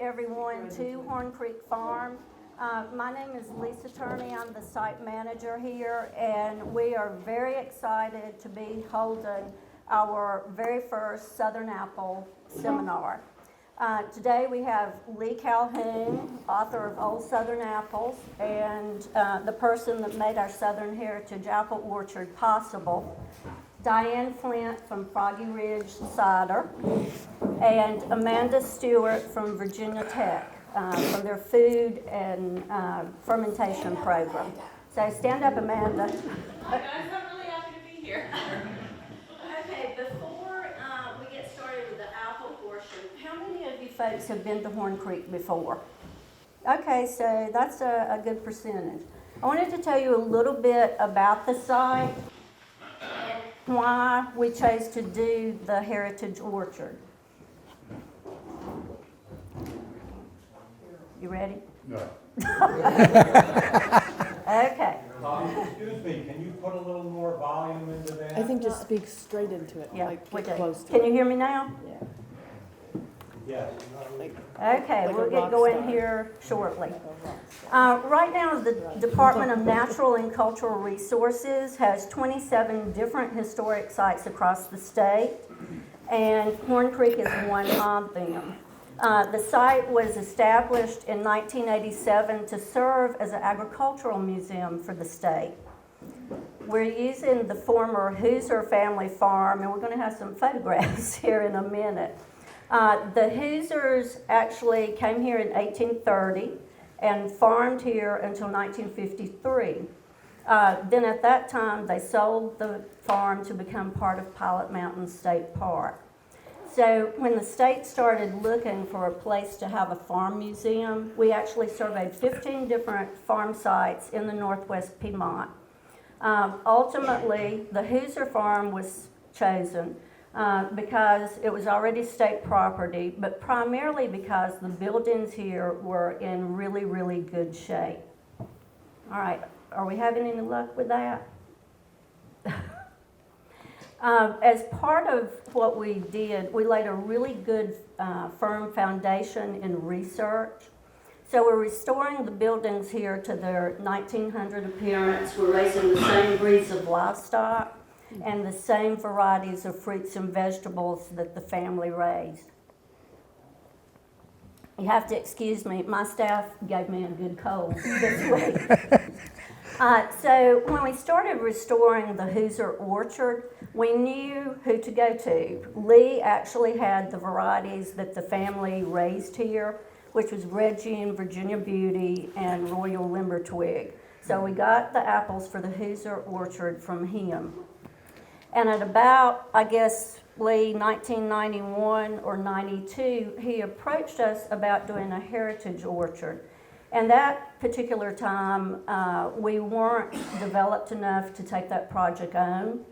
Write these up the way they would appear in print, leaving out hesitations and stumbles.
Everyone to Horne Creek Farm. My name is Lisa Turney. I'm the site manager here, and we are very excited to be holding our very first Southern Apple seminar. Today we have Lee Calhoun, author of Old Southern Apples, and the person that made our Southern Heritage Apple Orchard possible, Diane Flint from Froggy Ridge Cider, and Amanda Stewart from Virginia Tech from their food and fermentation program. So stand up, Amanda. Hi guys, I'm really happy to be here. Okay, before we get started with the apple portion, how many of you folks have been to Horne Creek before? Okay, so that's a good percentage. I wanted to tell you a little bit about the site and why we chose to do the Heritage Orchard. You ready? No. Okay. Excuse me, can you put a little more volume into that? I think just speak straight into it, Yeah, like we get do. close to Can it. you hear me now? Yeah. Yes. Like, Okay, Like a we'll get rock going star. here shortly. Right now, the Department of Natural and Cultural Resources has 27 different historic sites across the state, and Horne Creek is one of them. The site was established in 1987 to serve as an agricultural museum for the state. We're using the former Hoosier family farm, and we're going to have some photographs here in a minute. The Hoosiers actually came here in 1830 and farmed here until 1953. Then at that time, they sold the farm to become part of Pilot Mountain State Park. So when the state started looking for a place to have a farm museum, we actually surveyed 15 different farm sites in the Northwest Piedmont. Ultimately, the Hoosier farm was chosen because it was already state property, but primarily because the buildings here were in really, really good shape. All right, are we having any luck with that? As part of what we did, we laid a really good firm foundation in research. So we're restoring the buildings here to their 1900 appearance. We're raising the same breeds of livestock and the same varieties of fruits and vegetables that the family raised. You have to excuse me, my staff gave me a good cold this week. So when we started restoring the Hoosier Orchard, we knew who to go to. Lee actually had the varieties that the family raised here, which was Red June, Virginia Beauty, and Royal Limber Twig. So we got the apples for the Hoosier Orchard from him. And at about, I guess, Lee, 1991 or 92, he approached us about doing a heritage orchard. And that particular time, we weren't developed enough to take that project on.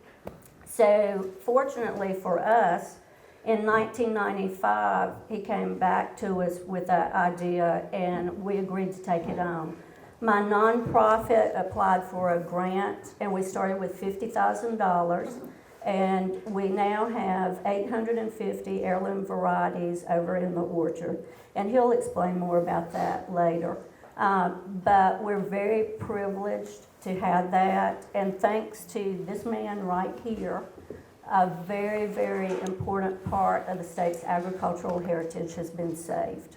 So fortunately for us, in 1995, he came back to us with that idea, and we agreed to take it on. My nonprofit applied for a grant, and we started with $50,000, and we now have 850 heirloom varieties over in the orchard, and he'll explain more about that later. But we're very privileged to have that, and thanks to this man right here, a very, very important part of the state's agricultural heritage has been saved.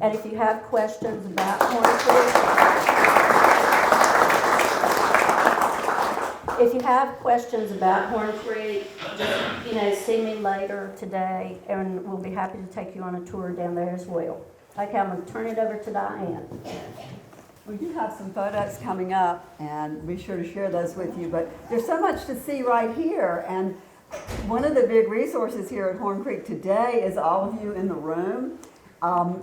And if you have questions about Horne Creek, just, see me later today, and we'll be happy to take you on a tour down there as well. Okay, I'm going to turn it over to Diane. We do have some photos coming up, and be sure to share those with you, but there's so much to see right here, and one of the big resources here at Horne Creek today is all of you in the room.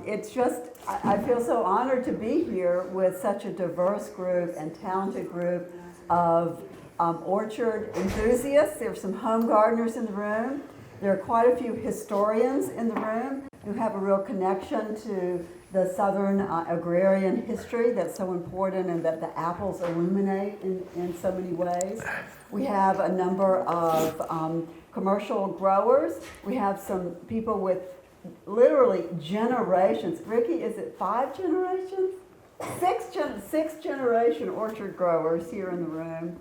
It's just, I feel so honored to be here with such a diverse group and talented group of orchard enthusiasts. There's some home gardeners in the room. There are quite a few historians in the room who have a real connection to the Southern agrarian history that's so important and that the apples illuminate in so many ways. We have a number of commercial growers. We have some people with literally generations. Ricky, is it 5 generations? Six generation orchard growers here in the room.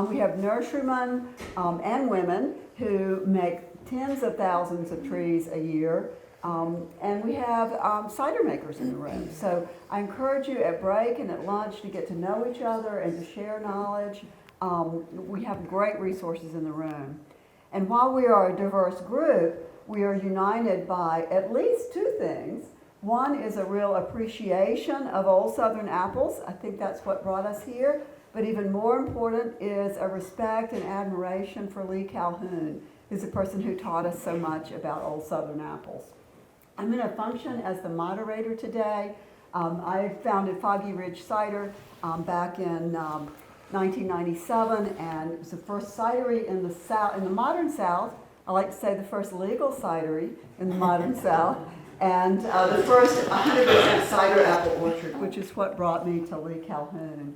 We have nurserymen and women who make tens of thousands of trees a year. And we have cider makers in the room. So I encourage you at break and at lunch to get to know each other and to share knowledge. We have great resources in the room. And while we are a diverse group, we are united by at least 2 things. One is a real appreciation of Old Southern apples. I think that's what brought us here. But even more important is a respect and admiration for Lee Calhoun, who's the person who taught us so much about Old Southern apples. I'm going to function as the moderator today. I founded Foggy Ridge Cider back in 1997, and it was the first cidery in the South, in the modern South. I like to say the first legal cidery in the modern South, and the first 100% cider apple orchard, which is what brought me to Lee Calhoun.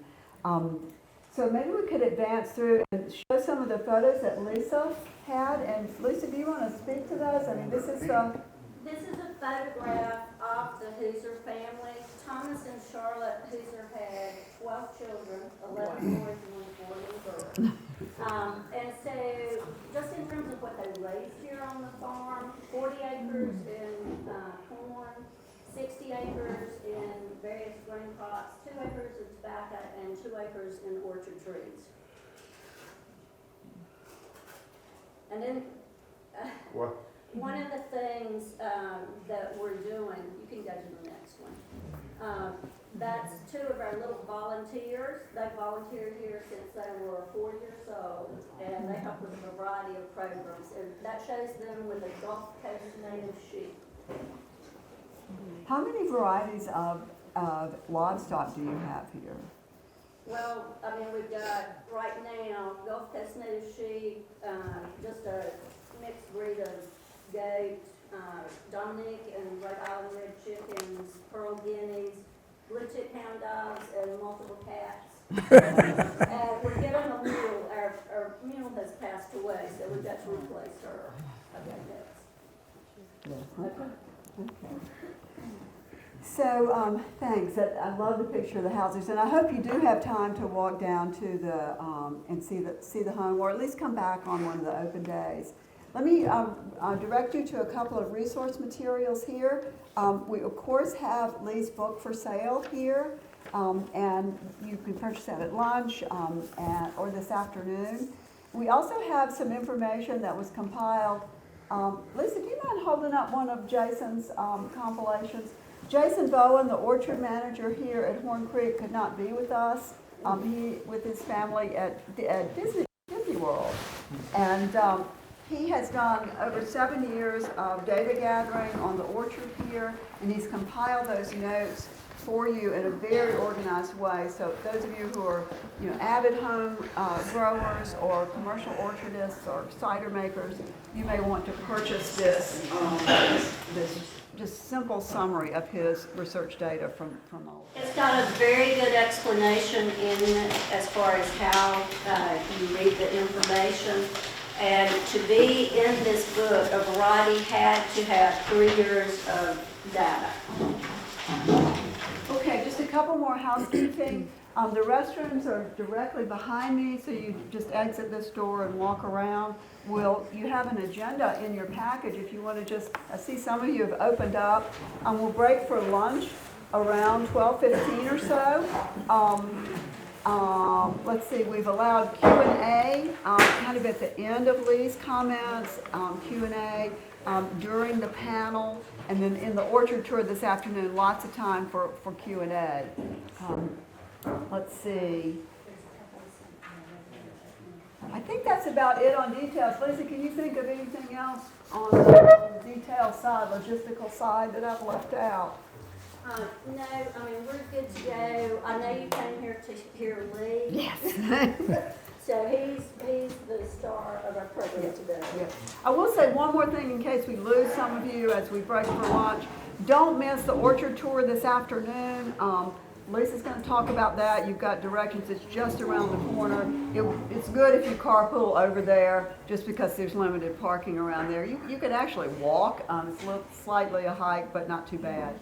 So maybe we could advance through and show some of the photos that Lisa had. And Lisa, do you want to speak to those? I mean, this is a photograph of the Hoosier family. Thomas and Charlotte Hoosier had 12 children, 11 boys and 1 boy and girl. And so, just in terms of what they raised here on the farm, 40 acres in corn, 60 acres in various grain crops, 2 acres of tobacco, and 2 acres in orchard trees. And then, one of the things that we're doing, you can go to the next one. That's 2 of our little volunteers. They volunteered here since they were 4 years old, and they help with a variety of programs. And that shows them with a Gulf Coast native sheep. how many varieties of livestock do you have here? Well, I mean, we've got right now Gulf Coast native sheep, just a mixed breed of goat, Dominic and Rhode Island red chickens, Pearl Guineas, blue chip hound dogs, and multiple cats. And we're getting a mule. Our mule has passed away, so we've got to replace her. Okay, next. Okay. So, thanks. I love the picture of the houses, and I hope you do have time to walk down to the and see the home, or at least come back on one of the open days. Let me direct you to a couple of resource materials here. We of course have Lee's book for sale here, and you can purchase that at lunch or this afternoon. We also have some information that was compiled. Lisa, do you mind holding up one of Jason's compilations? Jason Bowen, the orchard manager here at Horne Creek, could not be with us. He with his family at Disney World, and he has done over 7 years of data gathering on the orchard here, and he's compiled those notes for you in a very organized way. So those of you who are, avid home growers or commercial orchardists or cider makers, you may want to purchase this just simple summary of his research data from all. It's got a very good explanation in it as far as how you read the information. And to be in this book, a variety had to have 3 years of data. Okay, just a couple more housekeeping. The restrooms are directly behind me, so you just exit this door and walk around. You have an agenda in your package if you want to just, I see some of you have opened up. We'll break for lunch around 12:15 or so. Let's see, we've allowed Q&A kind of at the end of Lee's comments, Q&A during the panel, and then in the orchard tour this afternoon, lots of time for Q&A. Let's see. I think that's about it on details. Lisa, can you think of anything else on the detail side, logistical side that I've left out? No, I mean, we're good to go. I know you came here to hear Lee. Yes. So he's the star of our program today. Yeah. I will say one more thing in case we lose some of you as we break for lunch. Don't miss the orchard tour this afternoon. Lisa's gonna talk about that. You've got directions, it's just around the corner. It's good if you carpool over there, just because there's limited parking around there. You could actually walk, it's a little, slightly a hike, but not too bad.